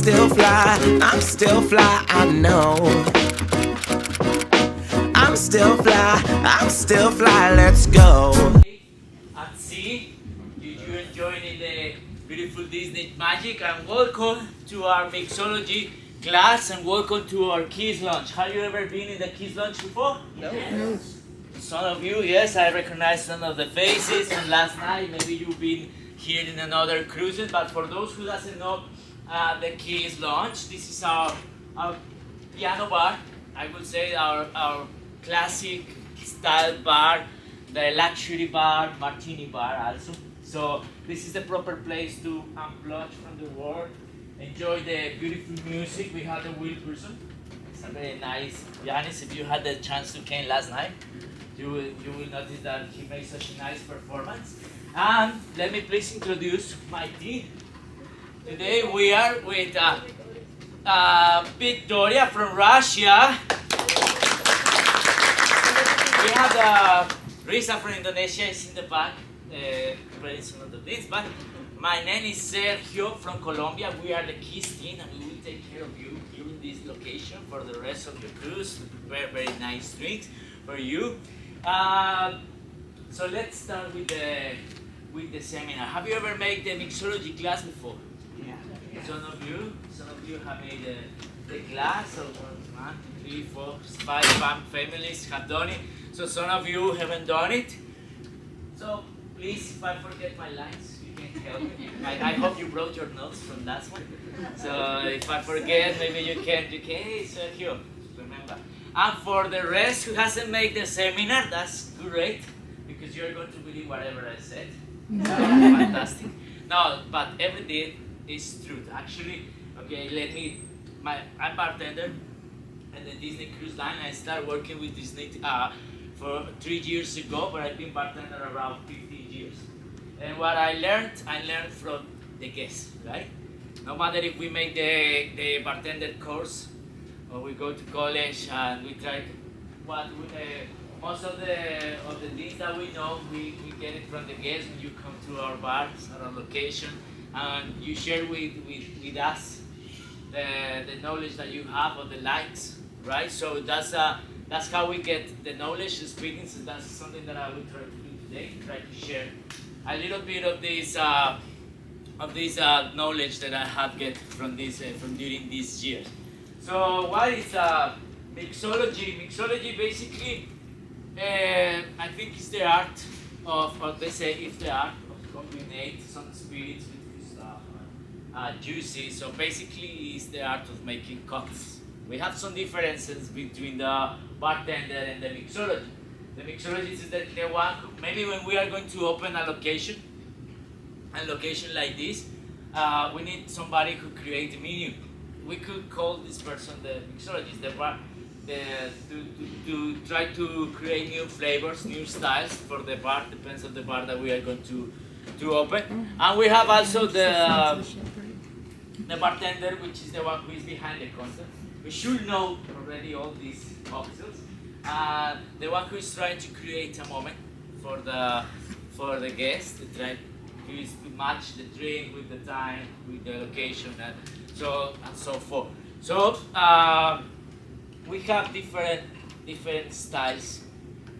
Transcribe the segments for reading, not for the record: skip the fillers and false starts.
still fly, I know. I'm still fly, let's go. At sea, did you enjoy the beautiful Disney magic? And welcome to our mixology class and welcome to our kids lunch. Have you ever been in the kids lunch before? No. Some of you, yes, I recognize some of the faces from last night. Maybe you've been here in another cruises, but for those who doesn't know the kids lunch, this is our piano bar. I would say our classic style bar, the luxury bar, martini bar also. So this is the proper place to unplug from the world, enjoy the beautiful music. We have the Wilkerson. It's a very nice pianist. If you had the chance to came last night, you will notice that he made such a nice performance. And let me please introduce my team. Today we are with Victoria from Russia. We have Risa from Indonesia is in the back, reading some of the things. But my name is Sergio from Colombia. We are the Kiss team, and we will take care of you during this location for the rest of your cruise. Prepare very nice drinks for you. So let's start with the seminar. Have you ever made the mixology class before? Yeah. Some of you have made the class. So 1, 2, 3, 4, 5 families have done it. So some of you haven't done it. So please, if I forget my lines, you can help me. I hope you brought your notes from last one. So if I forget, maybe you can. Hey, Sergio, remember. And for the rest who hasn't made the seminar, that's great, because you're going to believe whatever I said. Fantastic. No, but everything is truth. Actually, okay, I'm bartender at the Disney Cruise Line. I started working with Disney for 3 years ago, but I've been bartender around 15 years. And what I learned from the guests, right? No matter if we make the bartender course, or we go to college and we try most of the things that we know, we get it from the guests when you come to our bars at our location, and you share with us the knowledge that you have or the likes, right? So that's how we get the knowledge, the experiences. That's something that I will try to do today. Try to share a little bit of this knowledge that I have get from during these years. So what is mixology? Mixology basically, I think it's the art of, or they say it's the art of combining some spirits with juices. So basically, it's the art of making cocktails. We have some differences between the bartender and the mixology. The mixologist is the one who, maybe when we are going to open a location like this, we need somebody who create the menu. We could call this person the mixologist, to try to create new flavors, new styles for the bar. Depends on the bar that we are going to open. And we have also the bartender, which is the one who is behind the counter. We should know already all these cocktails. The one who is trying to create a moment for the guest, who is to match the drink with the time, with the location, and so forth. So we have different styles,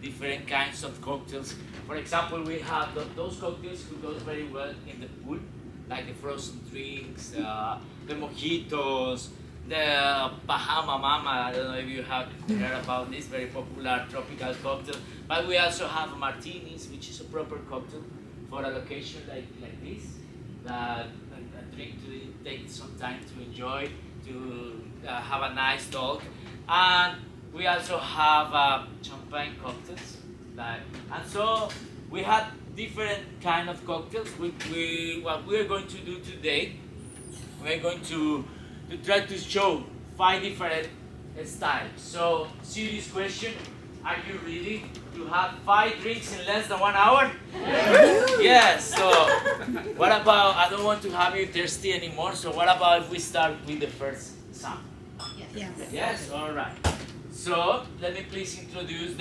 different kinds of cocktails. For example, we have those cocktails who goes very well in the pool, like the frozen drinks, the mojitos, the Bahama Mama. I don't know if you have heard about this very popular tropical cocktail. But we also have martinis, which is a proper cocktail for a location like this. That a drink to take some time to enjoy, to have a nice talk. And we also have champagne cocktails. And so we have different kind of cocktails. What we are going to do today, we're going to try to show 5 different styles. So, serious question, are you ready to have 5 drinks in less than 1 hour? Yes, so what about, I don't want to have you thirsty anymore, so what about if we start with the first sample? Yes. Yes, all right. So, let me please introduce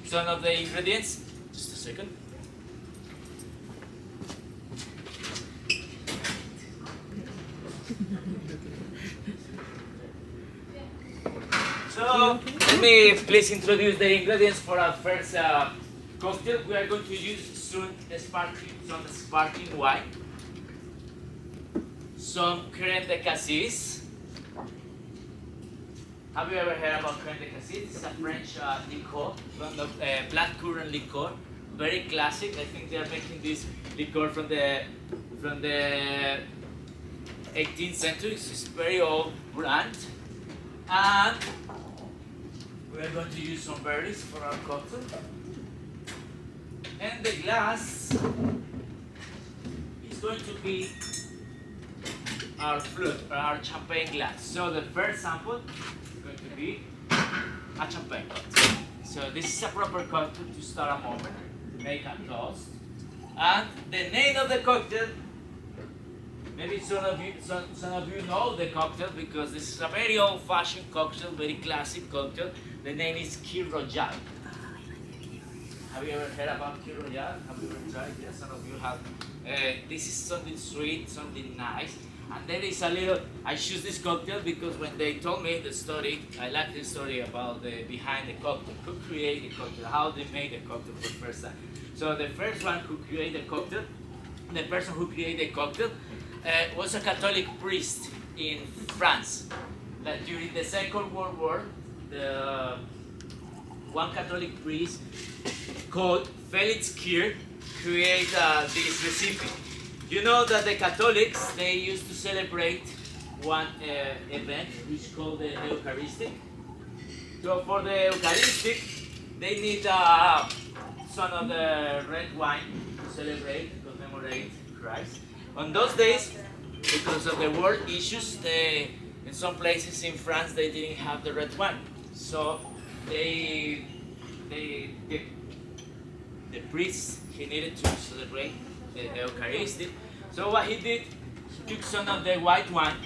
some of the ingredients. Just a second. So let me please introduce the ingredients for our first cocktail. We are going to use some sparkling wine, some crème de cassis. Have you ever heard about crème de cassis? It's a French liqueur from the blackcurrant liqueur, very classic. I think they are making this liqueur from the 18th century. It's a very old brand, and we are going to use some berries for our cocktail. And the glass is going to be our flute, or our champagne glass. So the first sample is going to be a champagne cocktail. So this is a proper cocktail to start a moment, to make a toast. And the name of the cocktail, maybe some of you know the cocktail because this is a very old-fashioned cocktail, very classic cocktail. The name is Kir Royale. Have you ever heard about Kir Royale? Have you ever tried? Yes, some of you have. This is something sweet, something nice. And there is a little, I choose this cocktail because when they told me the story, I like the story about the behind the cocktail, who created the cocktail, how they made the cocktail for the first time. So the first one who created the cocktail, the person who created the cocktail was a Catholic priest in France. That during the Second World War, the one Catholic priest called Felix Kier created this recipe. You know that the Catholics, they used to celebrate one event which is called the Eucharistic. So for the Eucharistic, they need some of the red wine to celebrate, to commemorate Christ. On those days, because of the war issues, in some places in France they didn't have the red wine. So the priest, he needed to celebrate the Eucharistic. So what he did, he took some of the white wine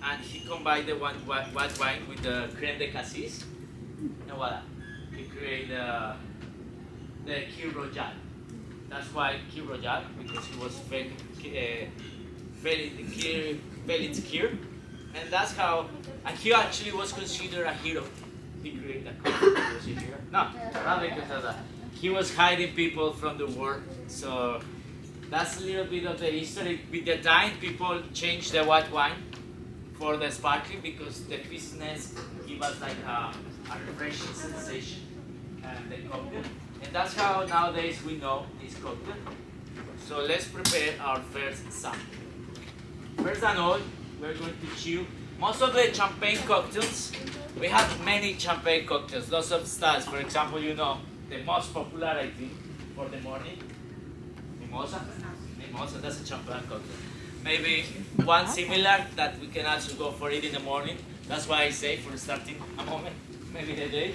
and he combined the white wine with the crème de cassis. And voila, he created the Kir Royale. That's why Kir Royale, because he was Felix Kier. And that's how, and he actually was considered a hero. He created a cocktail. Was he a hero? No, not because of that. He was hiding people from the war. So that's a little bit of the history. With the time, people changed the white wine for the sparkling because the business give us like a refreshing sensation and the cocktail. And that's how nowadays we know this cocktail. So let's prepare our first sample. First and all, we're going to chill. Most of the champagne cocktails, we have many champagne cocktails, lots of styles. For example, you know, the most popular, I think, for the morning, mimosa. Mimosa, that's a champagne cocktail. Maybe one similar that we can also go for it in the morning. That's why I say for starting a moment, maybe the day.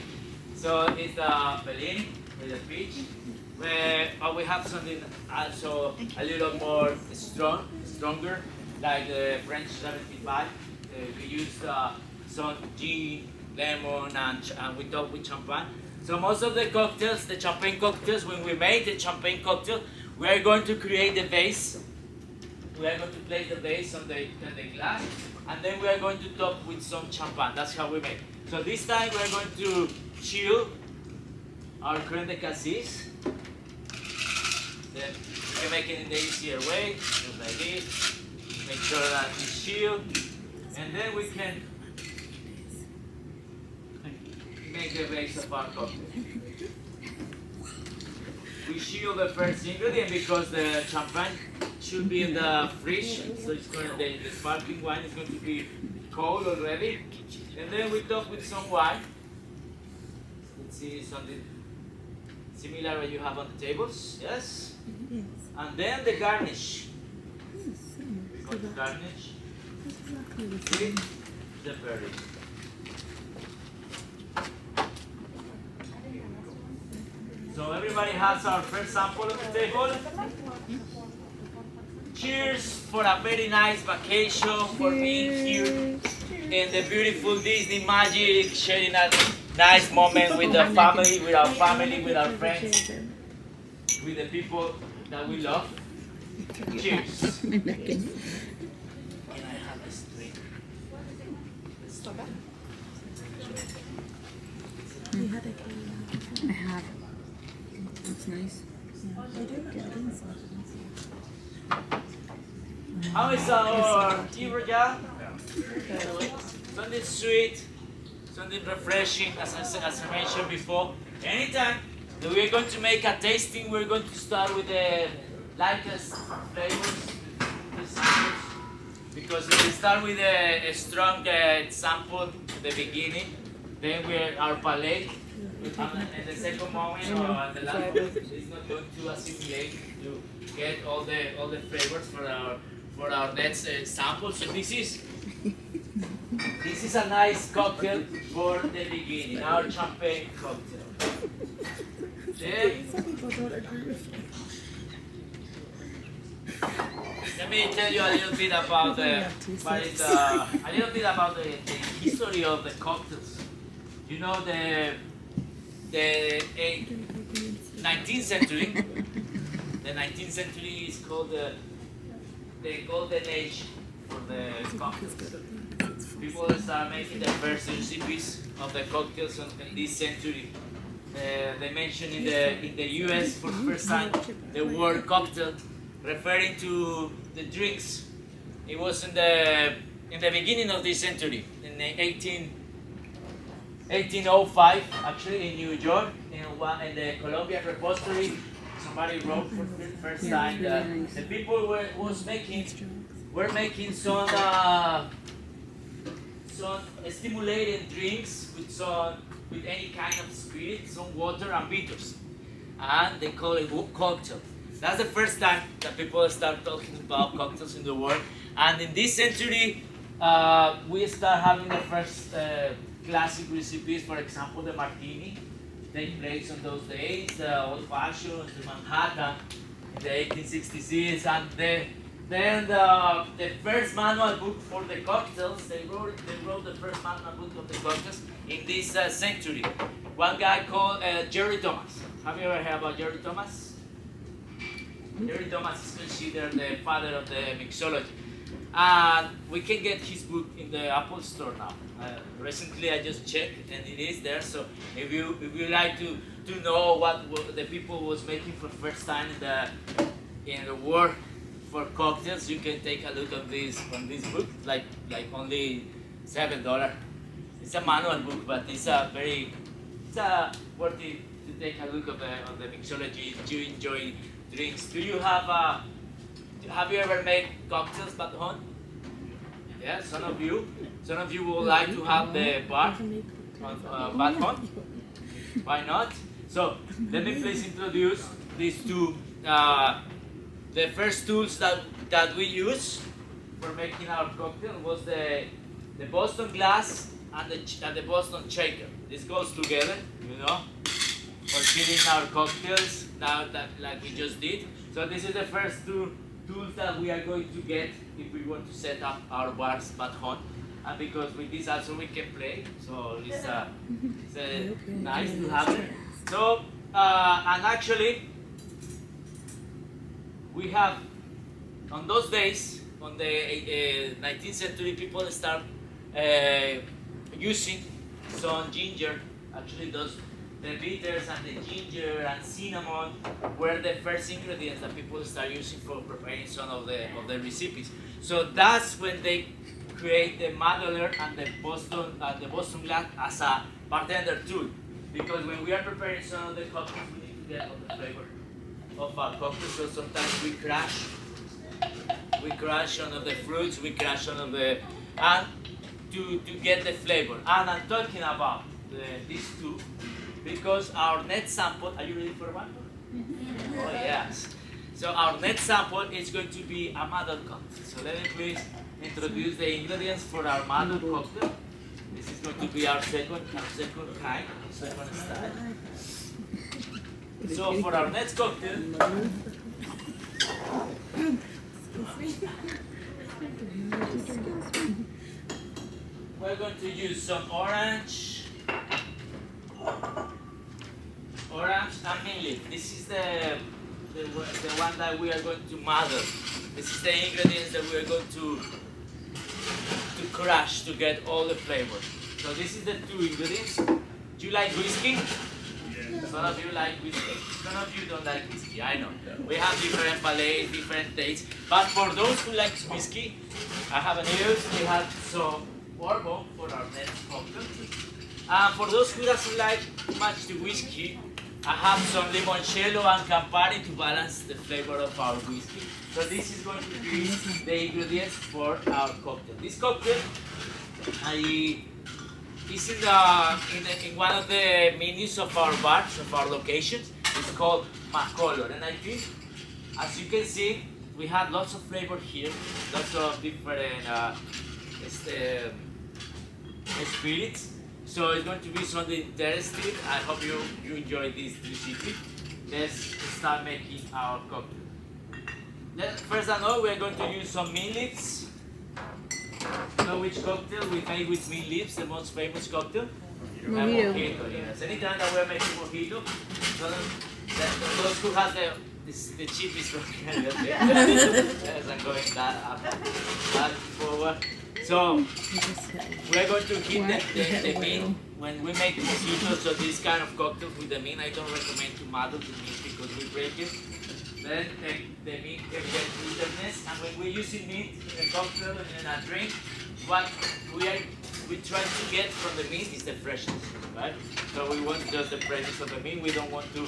So it's the Bellini with the peach. But we have something also a little more stronger, like the French 75. We use some gin, lemon, and we top with champagne. So most of the cocktails, the champagne cocktails, when we make the champagne cocktail, we are going to create the base. We are going to place the base on the glass, and then we are going to top with some champagne. That's how we make. So this time we are going to chill our crème de cassis. Then we can make it in the easier way, just like this. Make sure that it's chilled, and then we can make the base of our cocktail. We chill the first ingredient because the champagne should be in the fridge, so it's going to, the sparkling wine is going to be cold already. And then we top with some wine. Let's see something similar what you have on the tables, yes? And then the garnish. We're going to garnish with the berries. So everybody has our first sample on the table. Cheers for a very nice vacation, for being here in the beautiful Disney magic, sharing a nice moment with the family, with our family, with our friends, with the people that we love. Cheers. Can I have this drink? I have. That's nice. How is our tea, Raja? Something sweet, something refreshing, as I mentioned before. Anytime that we're going to make a tasting, we're going to start with the lightest flavors, the samples, because if we start with a strong sample at the beginning, then our palate, in the second moment or at the last moment, is not going to assimilate to get all the flavors for our next sample. So this is a nice cocktail for the beginning, our champagne cocktail. Then, Some people don't agree with me. let me tell you a little bit about the history of the cocktails. You know the 19th century. The 19th century is called the golden age for the cocktails. People start making the first recipes of the cocktails in this century. They mentioned in the U.S. for the first time the word cocktail, referring to the drinks. It was in the beginning of this century, in the 1805, actually in New York, in the Columbia Repository. Somebody wrote for the first time that the people were making some stimulating drinks with any kind of spirit, some water and bitters, and they call it cocktail. That's the first time that people start talking about cocktails in the world. And in this century, we start having the first classic recipes. For example, the martini take place on those days, the old fashioned, the Manhattan, in the 1866, and then the first manual book for the cocktails. They wrote the first manual book of the cocktails in this century. One guy called Jerry Thomas. Have you ever heard about Jerry Thomas? Jerry Thomas is considered the father of the mixology. And we can get his book in the Apple Store now. Recently I just checked and it is there. So if you like to know what the people was making for the first time in the world for cocktails, you can take a look at this book. Like only $7. It's a manual book, but it's worth it to take a look at the mixology if you enjoy drinks. Have you ever made cocktails back home? Yeah, some of you would like to have the bar back home. Why not? So let me please introduce these two. The first tools that we use for making our cocktail was the Boston glass and the Boston shaker. This goes together, for filling our cocktails. Now that like we just did. So this is the first two tools that we are going to get if we want to set up our bars back home, and because with this also we can play, so it's nice to have it. So and actually we have on those days, on the 19th century, people start using some ginger. Actually the bitters and the ginger and cinnamon were the first ingredients that people start using for preparing some of the recipes. So that's when they create the muddler and the Boston glass as a bartender tool. Because when we are preparing some of the cocktails, we need to get all the flavor of our cocktail. So sometimes we crush some of the fruits, we crush some of the and to get the flavor. And I'm talking about these two. Because our net sample, are you ready for one? Oh yes. So our net sample is going to be a muddled cocktail. So let me please introduce the ingredients for our muddled cocktail. This is going to be our second kind, second style. So for our next cocktail, we're going to use some orange and mint leaf. This is the one that we are going to muddle. This is the ingredients that we are going to crush to get all the flavor. So this is the two ingredients: Do you like whiskey? Some of you like whiskey. Some of you don't like whiskey, I know. We have different palates, different tastes. But for those who like whiskey, I have a news. We have some bourbon for our next cocktail. For those who doesn't like much the whiskey, I have some limoncello and Campari to balance the flavor of our whiskey. So this is going to be the ingredients for our cocktail. This cocktail, is in one of the menus of our bars, of our locations. It's called Macolor, and I think, as you can see, we have lots of flavor here, lots of different spirits. So it's going to be something interesting. I hope you enjoy this recipe. Let's start making our cocktail. First of all, we're going to use some mint leaves. You know which cocktail we made with mint leaves, the most famous cocktail? Mojito. Yes. Anytime that we're making mojito, those who have the cheapest one. Yes, I'm going that forward. So we're going to heat the mint when we make mojito. So this kind of cocktail with the mint, I don't recommend to muddle the mint because we break it. Then the mint can get bitterness, and when we're using mint in a cocktail and in a drink, what we try to get from the mint is the freshness, right? So we want just the freshness of the mint. We don't want to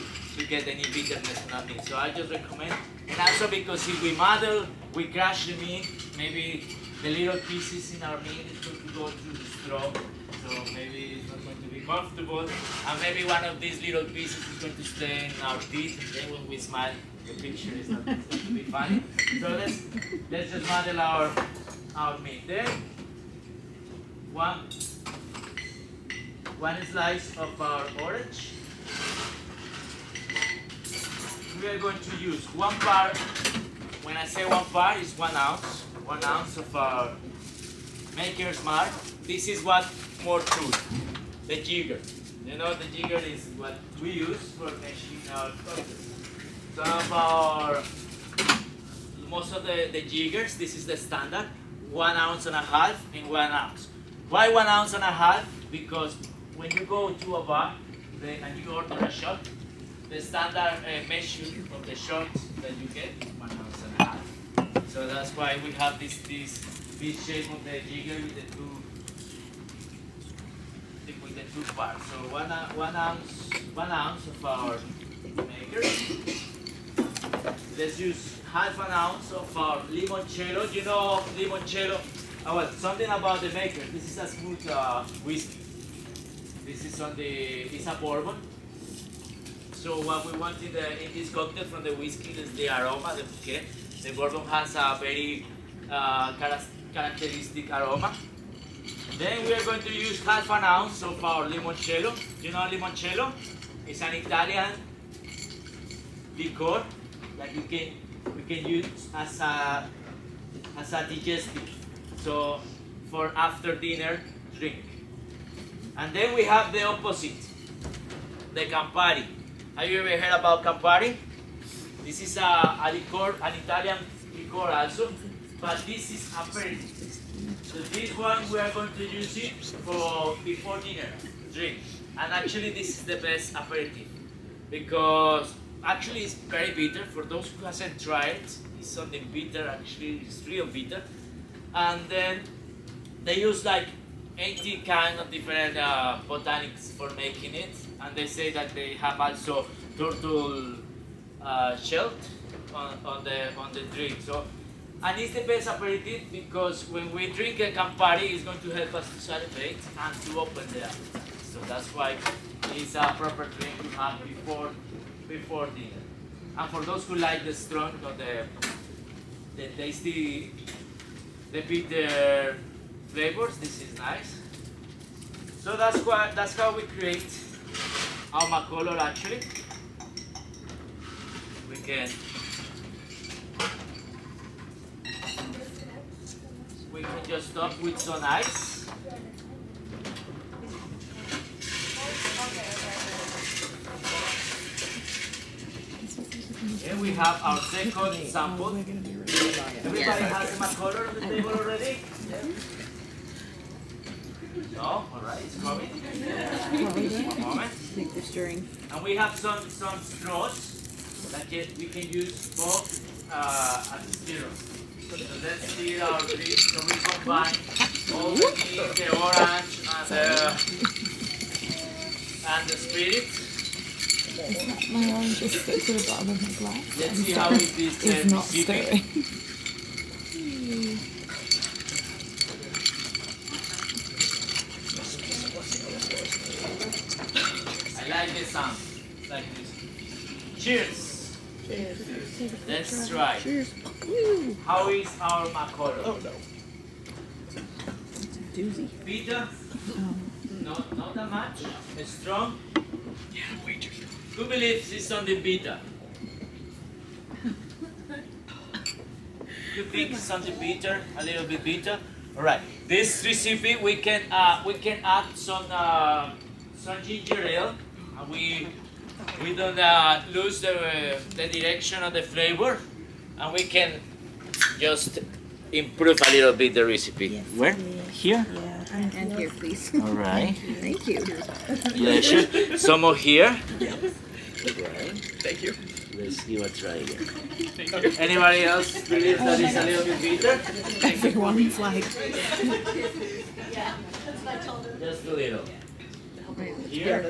get any bitterness, nothing. So I just recommend, and also because if we muddle, we crush the mint, maybe the little pieces in our mint is going to go through the straw. So maybe it's not going to be comfortable, and maybe one of these little pieces is going to stay in our teeth, and then when we smile, the picture is not going to be funny. So let's just muddle our meat. Then one slice of our orange. We are going to use 1 part. When I say 1 part, it's 1 ounce. 1 ounce of our Maker's Mark. This is what more truth. The jigger. You know, the jigger is what we use for making our cocktails. Some of most of the jiggers, this is the standard, 1.5 ounces and 1 ounce. Why 1.5 ounces? Because when you go to a bar and you order a shot, the standard measure of the shots that you get is 1.5 ounces. So that's why we have this shape of the jigger with the two parts. So 1 ounce of our maker. Let's use 1/2 ounce of our limoncello. You know limoncello? Well, something about the maker. This is a smooth whiskey. This is it's a bourbon. So what we want in this cocktail from the whiskey is the aroma, the bouquet. The bourbon has a very characteristic aroma. Then we are going to use 1/2 ounce of our limoncello. You know limoncello? It's an Italian liqueur that we can use as a digestive. So for after dinner drink. And then we have the opposite, the Campari. Have you ever heard about Campari? This is a liqueur, an Italian liqueur also, but this is aperitif. So this one we are going to use it for before dinner drink. And actually this is the best aperitif because actually it's very bitter. For those who hasn't tried, it's something bitter. Actually, it's real bitter. And then they use like 80 kind of different botanics for making it. And they say that they have also turtle shell on the drink. So, and it's the best aperitif because when we drink a Campari, it's going to help us to salivate and to open the appetite. So that's why it's a proper drink to have before dinner. And for those who like the strong or the tasty, the bitter flavors, this is nice. So that's how we create our Macolor actually. We can just stop with some ice. Here we have our second sample. Everybody has a Macolor on the table already? No? Alright, it's coming. Probably. One moment. I think they're stirring. And we have some straws that we can use both as stirrers. So let's stir our drink. So we combine all the meat, the orange, and the spirit. My orange just stuck to the bottom of my glass. Let's see how it is It's not receiving. stirring. I like the sound. Like this. Cheers. Let's try. Cheers. Woo. How is our macolo? Oh no. Doozy. Bitter? Not that much. Strong? Yeah, way too strong. Who believes it's on the bitter? You think it's something bitter, a little bit bitter? All right. This recipe we can add some ginger ale. We don't lose the direction of the flavor, and we can just improve a little bit the recipe. Yes. Where? Here. Yeah, and here, please. All right. Thank you. Pleasure. Some more here. Right. Thank you. Let's give a try again. Anybody else believes that it's a little bit bitter? Everyone flag. Just a little. Here.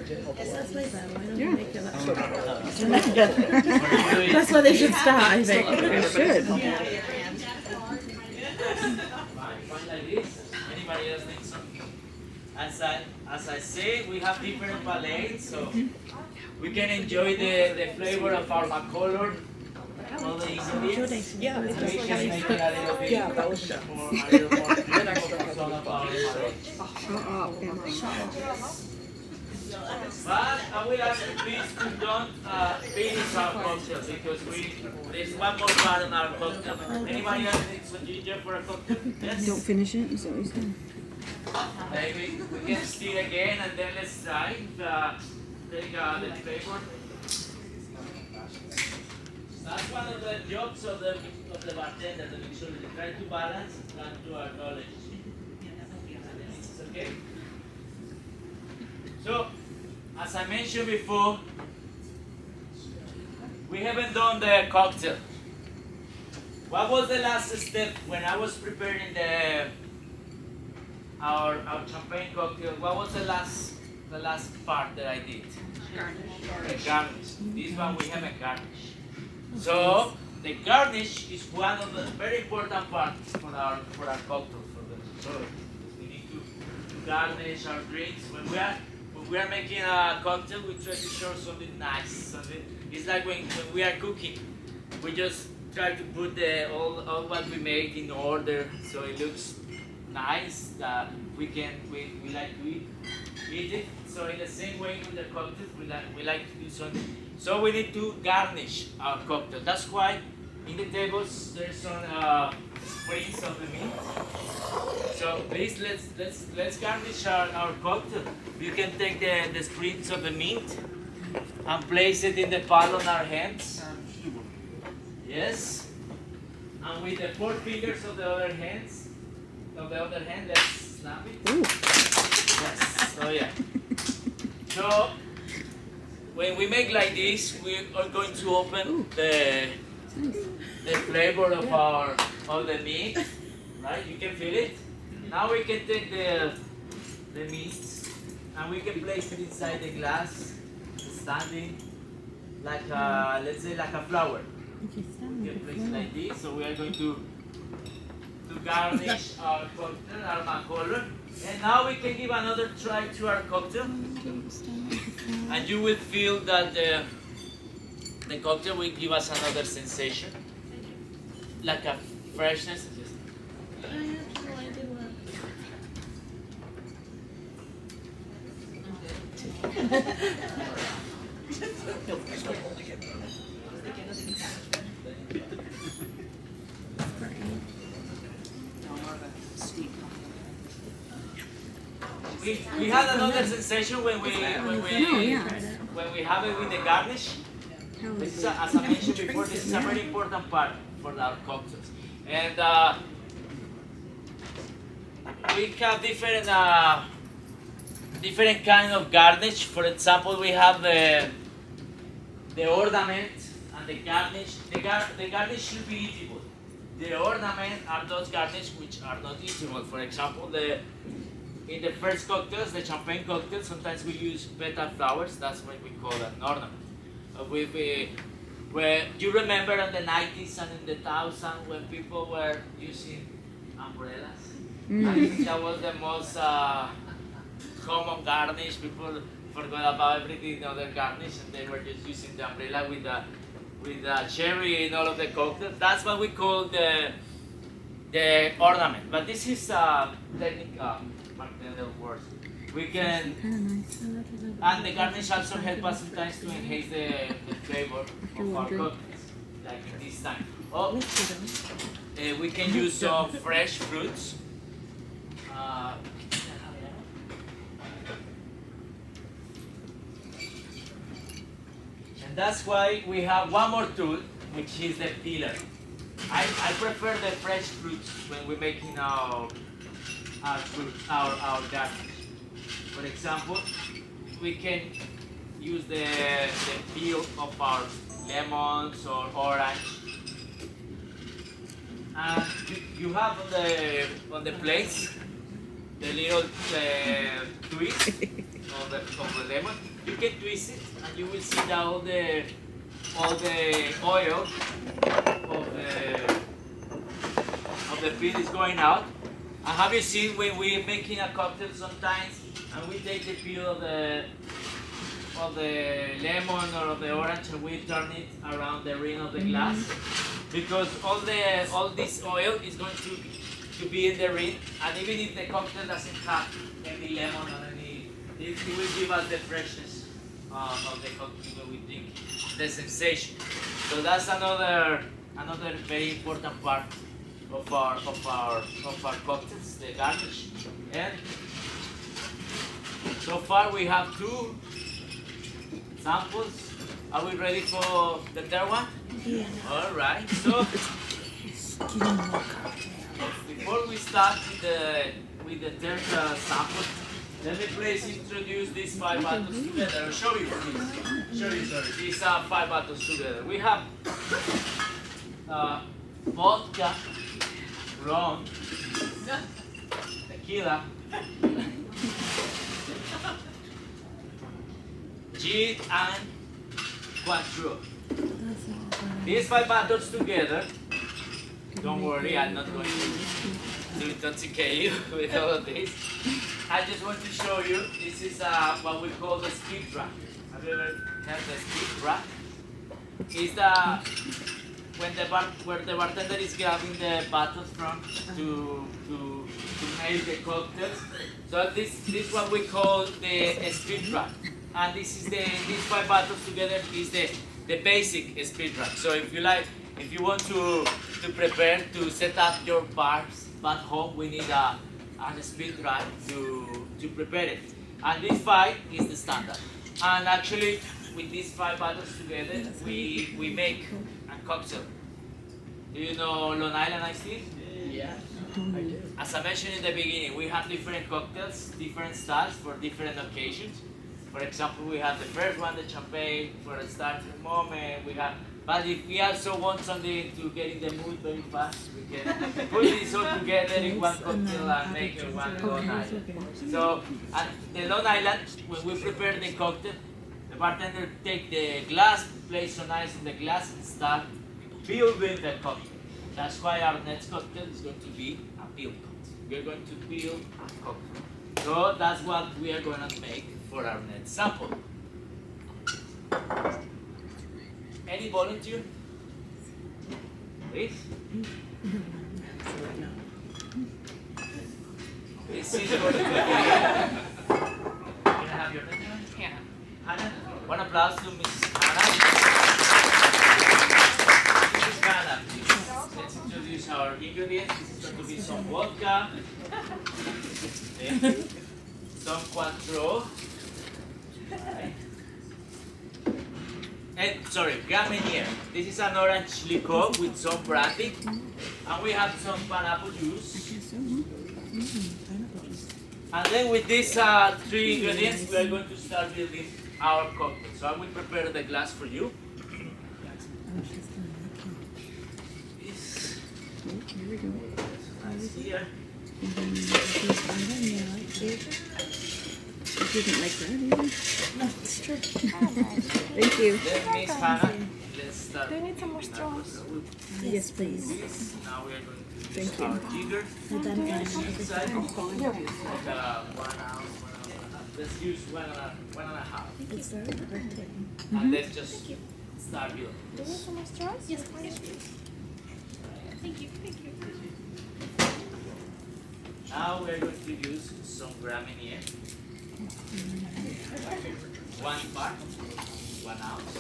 That's why they should stop, I think. They should. Fine like this. Anybody else think so? As I say, we have different palates, so we can enjoy the flavor of our color, all the ingredients. Yeah, And we can make it a little bit more beautiful for some of our palates. But I will ask you please to don't finish our cocktail because there's one more part in our cocktail. Anybody else need some ginger for a cocktail? Yes? Don't finish it, is that what you said? Maybe we can stir again and then let's try take the flavor. That's one of the jobs of the bartender, the mixology. Try to balance and to acknowledge. It's okay? So, as I mentioned before, we haven't done the cocktail. What was the last step when I was preparing our champagne cocktail? What was the last part that I did? The garnish. This one we haven't garnished. So the garnish is one of the very important parts for our cocktail. So we need to garnish our drinks when we are making a cocktail. We try to show something nice. It's like when we are cooking, we just try to put all what we made in order so it looks nice. That we like to eat it. So in the same way with the cocktails, we like to do something. So we need to garnish our cocktail. That's why in the tables there's some sprigs of the meat. So please let's garnish our cocktail. You can take the sprigs of the meat and place it in the palm of our hands. Yes. And with the 4 fingers of the other hand, let's snap it. Ooh. Yes. Oh yeah. So when we make like this, we are going to open the flavor of the meat, right? You can feel it. Now we can take the meat and we can place it inside the glass, standing like let's say like a flower. We can place it like this. So we are going to garnish our cocktail, our mancolor. And now we can give another try to our cocktail. And you will feel that the cocktail will give us another sensation. Like a freshness. We had another sensation when we have it with the garnish. This is, as I mentioned before, this is a very important part for our cocktails. And we have different different kind of garnish. For example, we have the ornament and the garnish. The garnish should be eatable. The ornament are those garnish which are not eatable. For example, in the first cocktails, the champagne cocktails, sometimes we use petal flowers. That's what we call an ornament. Where you remember in the 90s and in the 2000s when people were using umbrellas? I think that was the most common garnish. People forgot about everything other garnish and they were just using the umbrella with the cherry in all of the cocktails. That's what we call the ornament. But this is technical bartender words. We can, and the garnish also help us sometimes to enhance the flavor of our cocktails, like in this time. Oh, we can use some fresh fruits. And that's why we have one more tool, which is the peeler. I prefer the fresh fruits when we're making our garnish. For example, we can use the peel of our lemons or orange. And you have on the plate the little twist of the lemon. You can twist it, and you will see that all the oil of the peel is going out. And have you seen when we're making a cocktail sometimes, and we take the peel of the lemon or of the orange, and we turn it around the rim of the glass, because all this oil is going to be in the rim, and even if the cocktail doesn't have any lemon or any, it will give us the freshness of the cocktail when we drink, the sensation. So that's another very important part of our cocktails, the garnish. And so far we have 2 samples. Are we ready for the third one? Yeah. All right. So before we start with the third sample, let me please introduce these 5 bottles together. I'll show you, please. Sorry. These are 5 bottles together. We have vodka, rum, tequila, gin, and Cointreau. These 5 bottles together, don't worry, I'm not going to intoxicate you with all of this. I just want to show you, this is what we call the speed rack. Have you ever had the speed rack? It's where the bartender is grabbing the bottles from to make the cocktails. So this is what we call the speed rack. And this is these 5 bottles together is the basic speed rack. So if you want to prepare to set up your bars back home, we need a speed rack to prepare it. And this 5 is the standard. And actually, with these 5 bottles together, we make a cocktail. Do you know Long Island iced tea? Yeah. As I mentioned in the beginning, we have different cocktails, different styles for different occasions. For example, we have the first one, the champagne, for a starting moment. But if we also want something to get in the mood very fast, we can put this all together in one cocktail and make it one Long Island. So, at the Long Island, when we prepare the cocktail, the bartender take the glass, place some ice in the glass, and start building the cocktail. That's why our next cocktail is going to be a build cocktail. We're going to build a cocktail. So that's what we are going to make for our next sample. Any volunteer? Please? This is going to be. Can I have your name? Yeah. Anna? One applause to Miss Anna. Miss Anna, please. Let's introduce our ingredients. This is going to be some vodka, some Cointreau, and sorry, Gaminier. This is an orange liqueur with some brandy, and we have some pineapple juice. And then with these three ingredients, we are going to start building our cocktail. So I will prepare the glass for you. This Here we go. glass here. I didn't like that either. No, it's true. Thank you. Then Miss Hannah, let's start. Do you need some more straws? Yes, please. This. Now we are going to use Thank our you. jigger. Inside, like 1 ounce. Let's use one and a half. It's very birthday. And let's just start building. Do you need some more straws? Yes, please. Thank you. Thank you. Now we're going to use some graminier. 1 part, 1 ounce.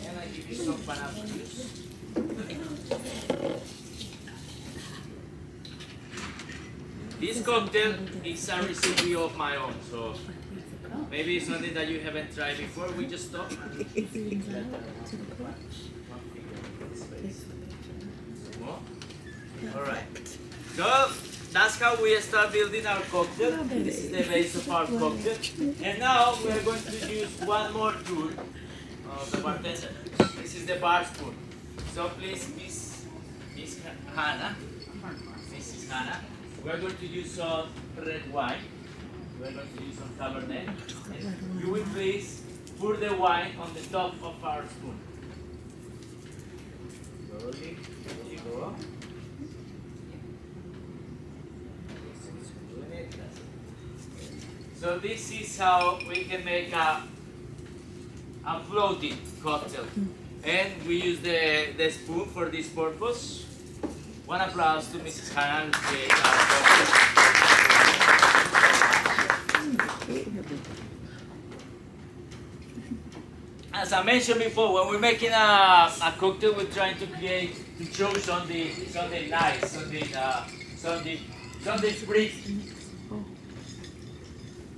And I give you some pineapple juice. This cocktail is a recipe of my own, so maybe it's something that you haven't tried before. We just stop. Alright. So that's how we start building our cocktail. This is the base of our cocktail. And now we are going to use one more tool of the bartender. This is the bar spoon. So please, Miss Hannah, Mrs. Hannah, we are going to use some red wine. We are going to use some Cabernet. And you will please pour the wine on the top of our spoon. Slowly, there you go. So this is how we can make a floating cocktail. And we use the spoon for this purpose. One applause to Mrs. Hannah who created our cocktail. As I mentioned before, when we're making a cocktail, we're trying to show something nice, something pretty.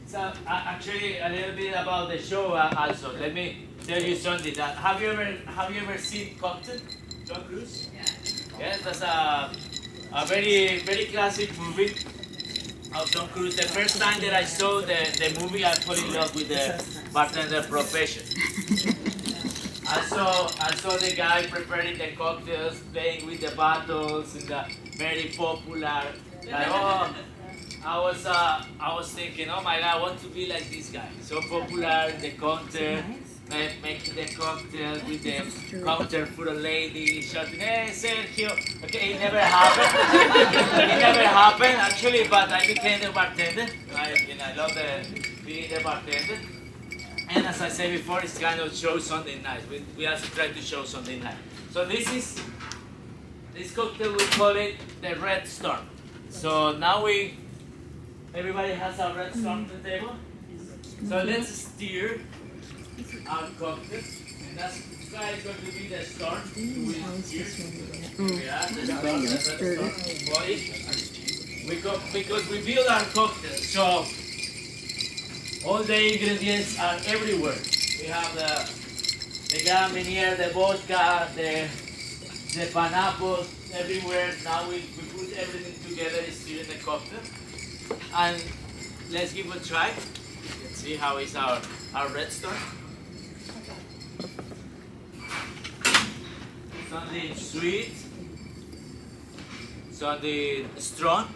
So actually, a little bit about the show also. Let me tell you something. That have you ever seen Cocktail, Tom Cruise? Yeah. Yes, that's a very classic movie of Tom Cruise. The first time that I saw the movie, I fell in love with the bartender profession. I saw the guy preparing the cocktails, playing with the bottles, and the very popular. Like, oh, I was thinking, oh my God, I want to be like this guy. So popular in the counter, making the cocktail with the counter for a lady, shouting, hey Sergio. Okay, it never happened. It never happened actually, but I became the bartender. I love being the bartender. And as I said before, it's kind of show something nice. We also try to show something nice. So this cocktail, we call it the Red Storm. So now everybody has a red storm on the table. So let's stir our cocktail. And that's why it's going to be the storm. We stir. Yeah, the storm body. Because we build our cocktail. So all the ingredients are everywhere. We have the graminier, the vodka, the pineapple everywhere. Now we put everything together, stir in the cocktail. And let's give it a try. Let's see how is our red storm. Something sweet, something strong.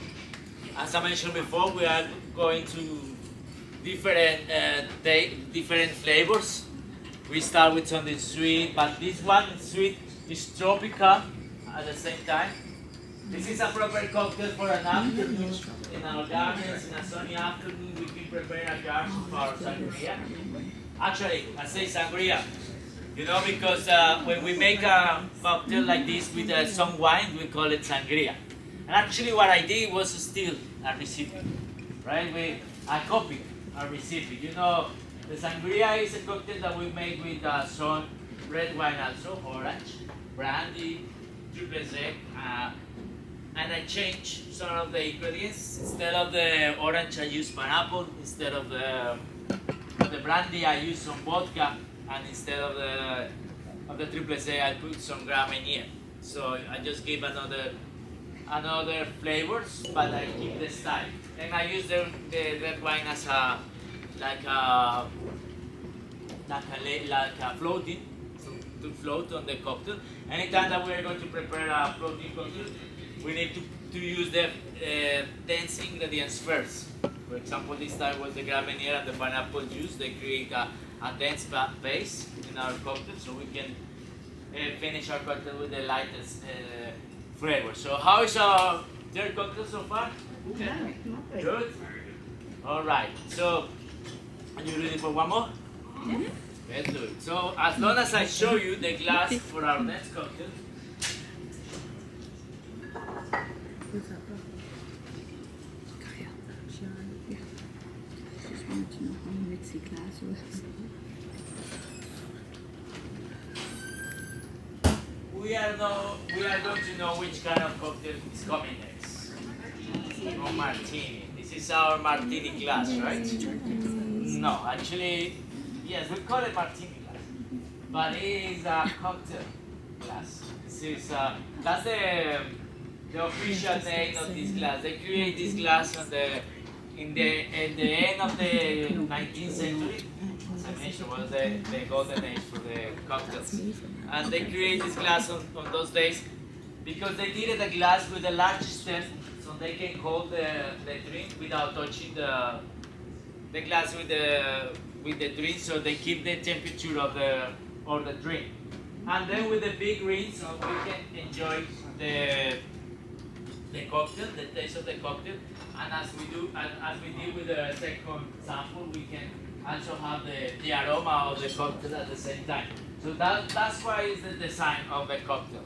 As I mentioned before, we are going to different flavors. We start with something sweet, but this one sweet is tropical at the same time. This is a proper cocktail for an afternoon. In our gardens, in a sunny afternoon, we can prepare a glass of our sangria. Actually, I say sangria, because when we make a cocktail like this with some wine, we call it sangria. And actually what I did was steal a recipe, right? I copied a recipe. The sangria is a cocktail that we make with some red wine also, orange, brandy, triple sec, and I changed some of the ingredients. Instead of the orange, I use pineapple. Instead of the brandy, I use some vodka. and instead of the triple sec, I put some Gramenier. So I just give another flavors, but I keep the style. And I use the red wine as a like a floating to float on the cocktail. Anytime that we are going to prepare a floating cocktail, we need to use the dense ingredients first. For example, this time was the Gramenier and the pineapple juice. They create a dense base in our cocktail, so we can finish our cocktail with the lightest flavor. So how is our third cocktail so far? Good? All right. So, are you ready for one more? Yeah. Let's do it. So, as long as I show you the glass for our next cocktail, What's that from? Kaya. Sean. Yeah. Just wanted to know how many mixy glass was. we are going to know which kind of cocktail is coming next. No martini. This is our martini glass, right? No, actually, yes, we call it martini glass, but it is a cocktail glass. This is that's the official name of this glass. They create this glass in the end of the 19th century. As I mentioned, was the golden age for the cocktails. And they create this glass on those days because they needed a glass with a large stem so they can hold the drink without touching the glass with the drink, so they keep the temperature of the drink. And then with the big ring, so we can enjoy the cocktail, the taste of the cocktail. And as we did with the second sample, we can also have the aroma of the cocktail at the same time. So that's why it's the design of the cocktail.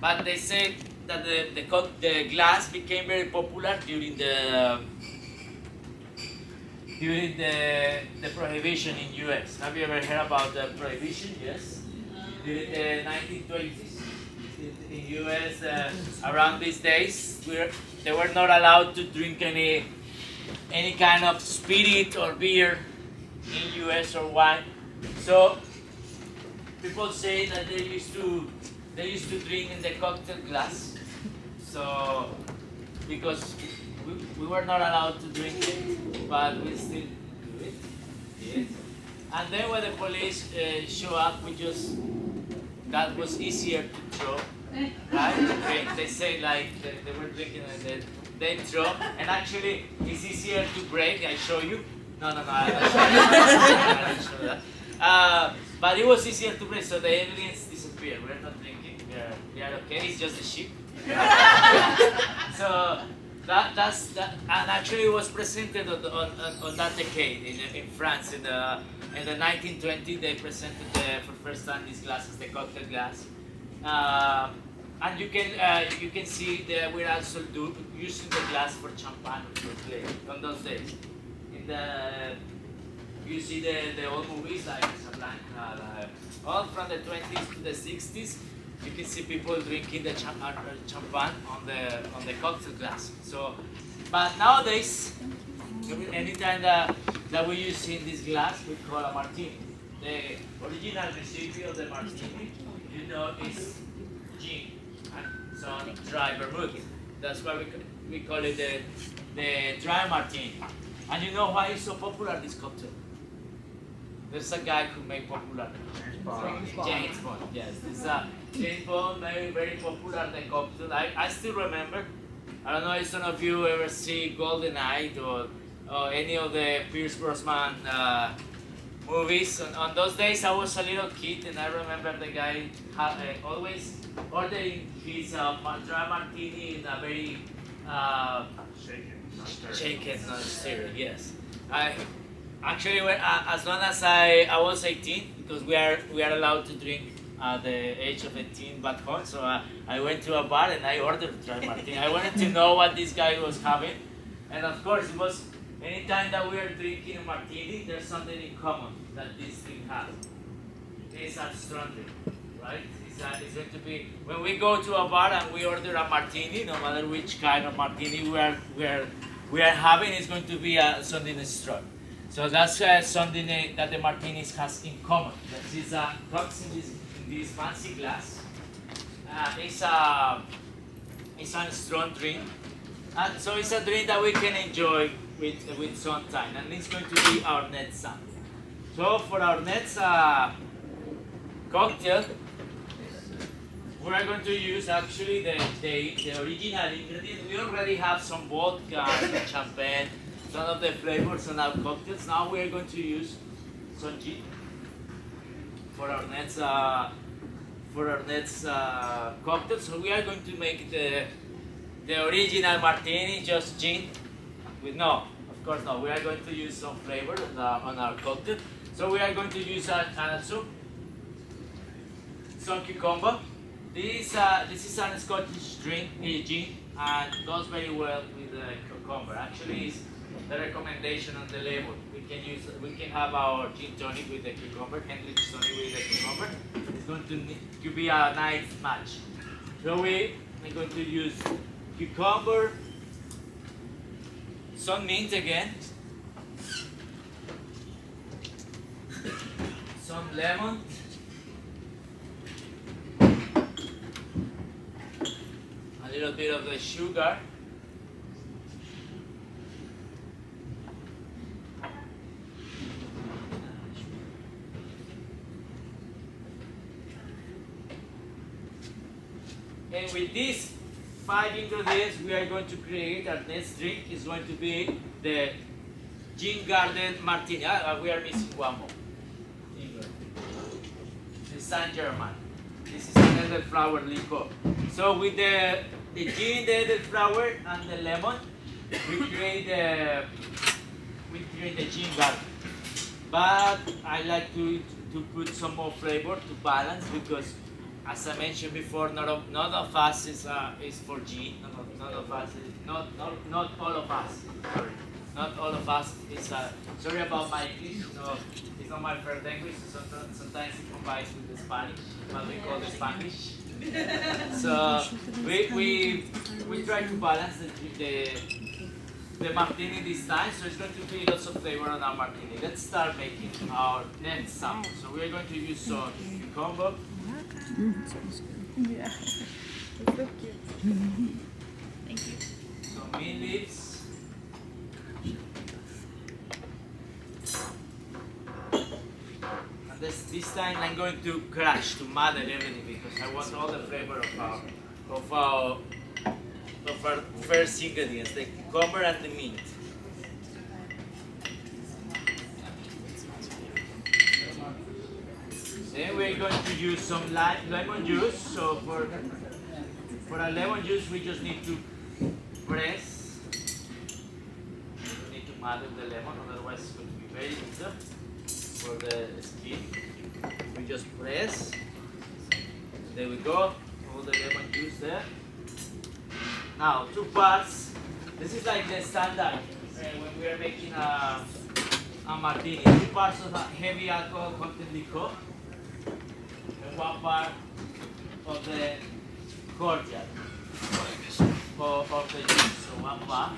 But they say that the glass became very popular during the prohibition in U.S. Have you ever heard about the prohibition? Yes. During the 1920s in U.S. Around these days, they were not allowed to drink any kind of spirit or beer in U.S. or wine. So people say that they used to drink in the cocktail glass. So because we were not allowed to drink it, but we still do it. Yes. And then when the police show up, that was easier to throw, right? Okay. They say like they were drinking and they throw, and actually it's easier to break. I show you. No, I don't show that. But it was easier to break, so the evidence disappeared. We're not drinking. We are okay. It's just a ship. So that's that, and actually it was presented on that decade in France in the 1920s. They presented for first time this glass as the cocktail glass, and you can see that we're also using the glass for champagne on those days. You see the old movies like Casablanca, all from the 20s to the 60s. You can see people drinking the champagne on the cocktail glass. So, but nowadays, anytime that we use in this glass, we call a martini. The original recipe of the martini, is gin and some dry vermouth. That's why we call it the dry martini. And you know why it's so popular, this cocktail? There's a guy who made popular James Bond. Yes, this James Bond made very popular the cocktail. I still remember. I don't know if some of you ever see GoldenEye or any of the Pierce Brosnan movies. On those days, I was a little kid, and I remember the guy always ordering his dry martini in a very shaken, not stirred. Yes. Actually, as long as I was 18, because we are allowed to drink at the age of 18 back home, so I went to a bar and I ordered dry martini. I wanted to know what this guy was having, and of course, it was anytime that we are drinking a martini, there's something in common that this thing has. It's a strong drink, right? It's going to be when we go to a bar and we order a martini, no matter which kind of martini we are having, it's going to be something strong. So that's something that the martinis has in common. That is rocks in this fancy glass. It's a strong drink, and so it's a drink that we can enjoy with some time, and it's going to be our next sample. So for our next cocktail, we are going to use actually the original ingredient. We already have some vodka, some champagne, some of the flavors on our cocktails. Now we are going to use some gin for our next cocktail. So we are going to make the original martini, just gin. With no, of course not. We are going to use some flavor on our cocktail. So we are going to use some cucumber. This is a Scottish drink, gin, and goes very well with the cucumber. Actually, it's the recommendation on the label. We can have our gin tonic with the cucumber, Hendrix tonic with the cucumber. It's going to be a nice match. So we are going to use cucumber, some mint again, some lemon, a little bit of the sugar, and with these 5 ingredients we are going to create our next drink. Is going to be the Gin Garden Martini. We are missing one more ingredient. The Saint Germain. This is an elderflower liqueur. So with the gin, the elderflower, and the lemon, we create the gin garden. But I like to put some more flavor to balance, because as I mentioned before, none of us is for gin. None of us is, not all of us. Sorry, not all of us is. Sorry about my English. No, it's not my first language. So sometimes it combines with the Spanish, what we call the Spanish. So we try to balance the martini this time. So it's going to be lots of flavor on our martini. Let's start making our next sample. So we are going to use some cucumber. Yeah. It's so cute. Thank you. Some mint leaves. And this time I'm going to crush, to mother everything, because I want all the flavor of our first ingredients, the cucumber and the mint. Then we're going to use some lemon juice. So for a lemon juice, we just need to press. We need to mother the lemon, otherwise it's going to be very bitter for the skin. We just press. There we go. All the lemon juice there. Now 2 parts. This is like the standard when we are making a martini. 2 parts of a heavy alcohol content liqueur. 1 part of the cordial of the juice, so 1 part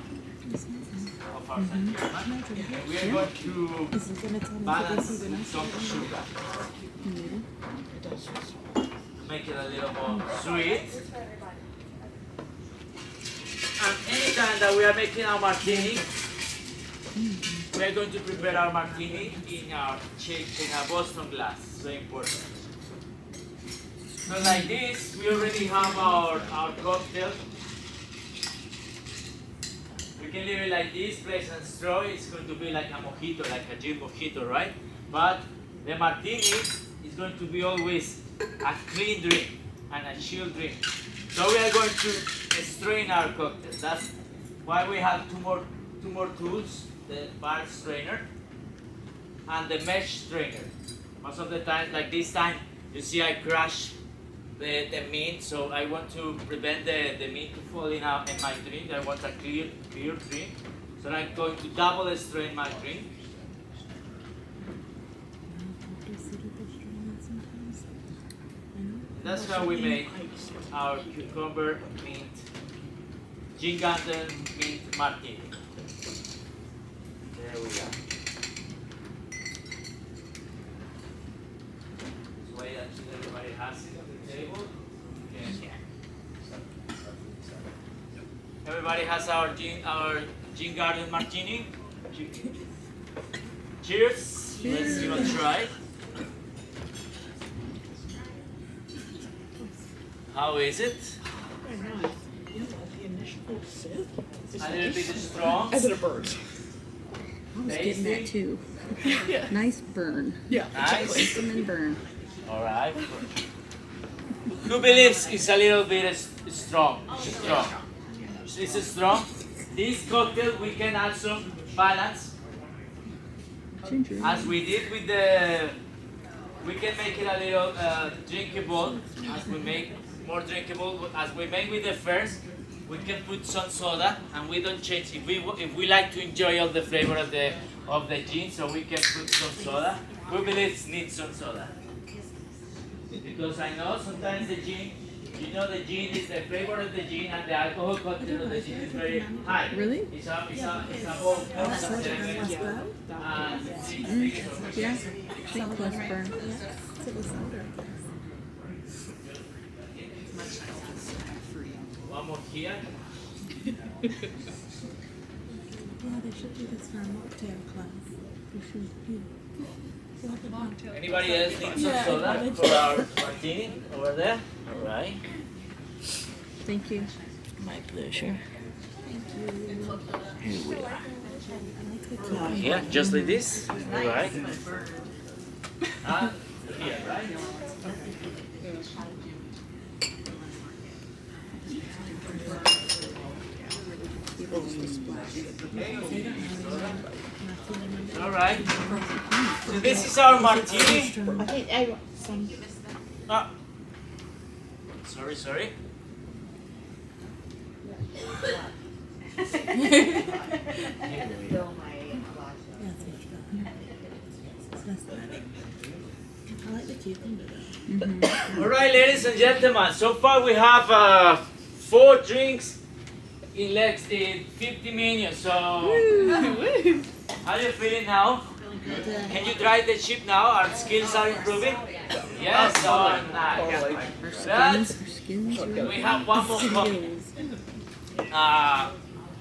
of our Saint Germain. And we are going to balance with some sugar. Make it a little more sweet. And anytime that we are making our martini, we are going to prepare our martini in a Boston glass. Very important. So like this, we already have our cocktail. We can leave it like this, place and straw. It's going to be like a mojito, like a gin mojito, right? But the martini is going to be always a clean drink and a chilled drink. So we are going to strain our cocktail. That's why we have two more tools: the bar strainer and the mesh strainer. Most of the time, like this time, you see I crush the mint, so I want to prevent the mint to fall in my drink. I want a clear drink. So I'm going to double strain my drink. That's how we make our cucumber mint, Gin Garden mint martini. There we are. Everybody has it on the table. Okay. Everybody has our gin garden martini. Cheers. Let's give it a try. How is it? A little bit strong. As in a bird. I was getting that too. Nice burn. Yeah. Nice. Cinnamon burn. All right. Who believes it's a little bit strong? Strong. Is it strong? This cocktail we can also balance Ginger. as we did with the. We can make it a little drinkable as we make more drinkable as we make with the first. We can put some soda and we don't change if we like to enjoy all the flavor of the gin, so we can put some soda. We believe it needs some soda because I know sometimes the gin, the gin is the flavor of the gin and the alcohol content of the gin is very high. Really? It's above Yeah. 3 plus burn. One more here. Yeah, they should do this for a mocktail class. They should. Anybody else need some soda for our martini over there? All right. Thank you. My pleasure. Here we are. Here, just like this. All right. Here, right? All right. So this is our martini. I want some. Ah. Sorry. I like the cucumber. All right, ladies and gentlemen. So far we have 4 drinks in less in 50 minutes. So how are you feeling now? Can you drive the ship now? Our skills are improving. Yes. Oh, nice. That's, we have one more coming.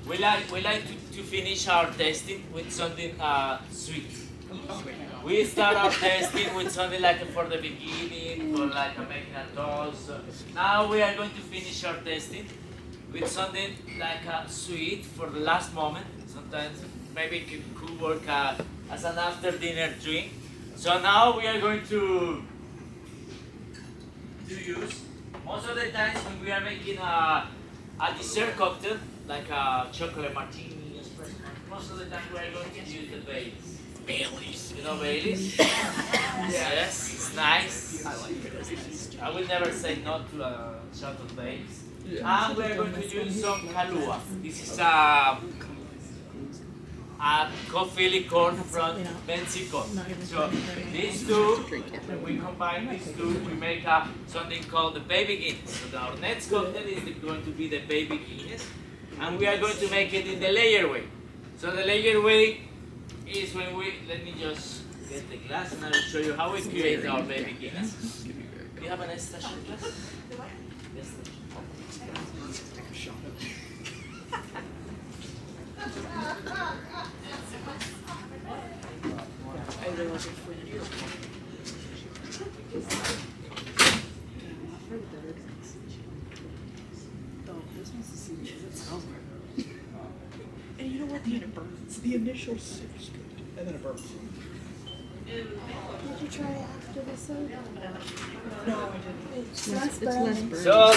We like to finish our testing with something sweet. We start our testing with something like for the beginning, for like making a toast. Now we are going to finish our testing with something like sweet for the last moment. Sometimes maybe it could work as an after dinner drink. So now we are going to use, most of the times when we are making a dessert cocktail, like a chocolate martini, espresso, most of the time we are going to use the Baileys. You know Baileys? Yes, it's nice. I like Baileys. I will never say no to a shot of Baileys. And we are going to use some Kahlua. This is a coffee liqueur from Mexico. So these two, when we combine these two, we make something called the baby Guinness. So our next cocktail is going to be the baby Guinness, and we are going to make it in the layer way. So the layer way is when let me just get the glass and I will show you how we create our baby Guinness. Do you have an extra shot glass? Yes. And you know what? And it burns. The initial sip is good, and then it burns. Did you try it after the soda? No, I didn't. It's less burn. So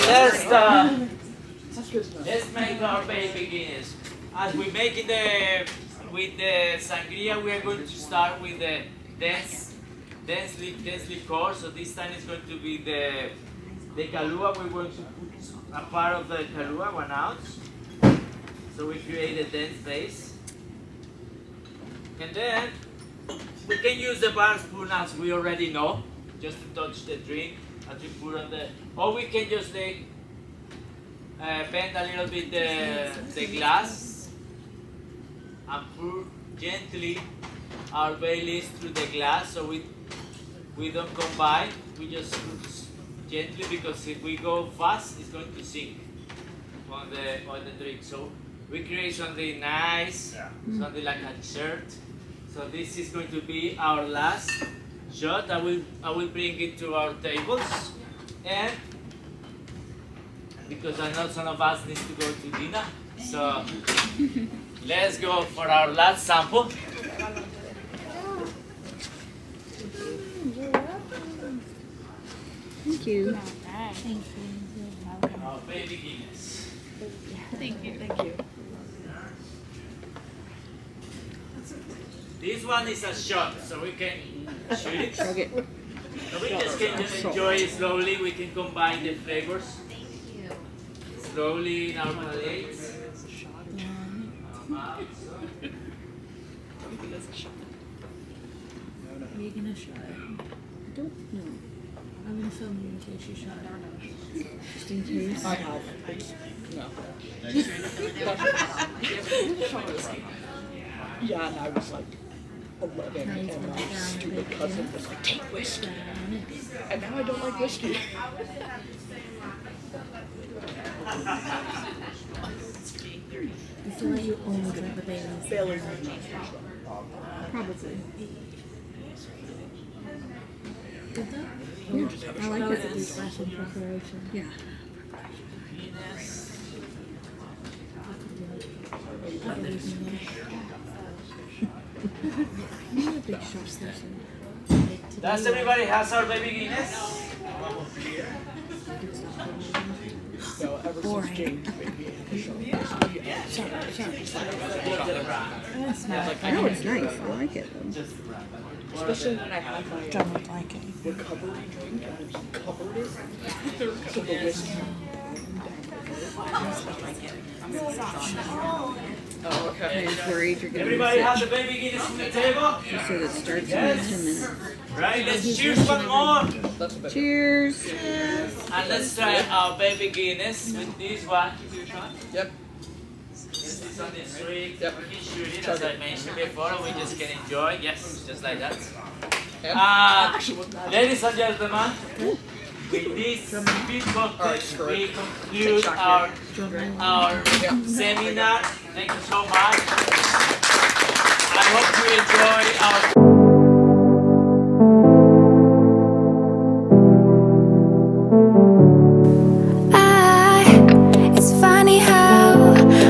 That's good enough. let's make our baby Guinness. As we make it with the sangria, we are going to start with the dense liqueur. So this time it's going to be the Kahlua. We're going to put a part of the Kahlua, 1 ounce. So we create a dense base. And then we can use the bar spoon as we already know, just to touch the drink as we put on the, or we can just bend a little bit the glass and pour gently our Baileys through the glass so we don't combine. We just gently because if we go fast, it's going to sink on the drink. So we create something nice, something like a dessert. So this is going to be our last shot. I will bring it to our tables, and because I know some of us need to go to dinner, so let's go for our last sample. Thank you. Thank you. Our baby Guinness. Thank you. Thank you. This one is a shot, so we can shoot it. Chug it. So we just can enjoy it slowly. We can combine the flavors slowly in our plates. Are you gonna shot it? I don't know. I'm gonna film you in case you shot it. Just in case. I have. No. Yeah, and I was like 11, Now he's and gonna my down stupid the cousin bacon. was like, take whiskey. Down it. And now I don't like whiskey. I feel like you almost like the Baileys. Bailey's. Probably. Good though? Yeah, I like That was it. a special preparation. Yeah. You need a big shot station. Does everybody has our baby Guinness? No, ever since James made me a show. I know it's nice. I like it though. Especially when I had my Don't like it. recovery drink and he covered it. So the whiskey. Oh, okay. I was worried you're gonna Everybody miss has it. a baby Guinness on the table? She said it starts in Yes. 10 minutes. Right, let's cheers one more. That's a bit. Cheers. And let's try our baby Guinness with this one. Yep. This is on the street. Yep. We can shoot it as I mentioned before. We just can enjoy. Yes, just like that. And Ladies and gentlemen, with this sweet cocktail, we conclude our seminar. Thank you so much. I hope you enjoy our. It's funny how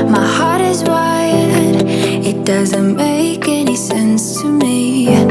my heart is wired. It doesn't make any sense to me.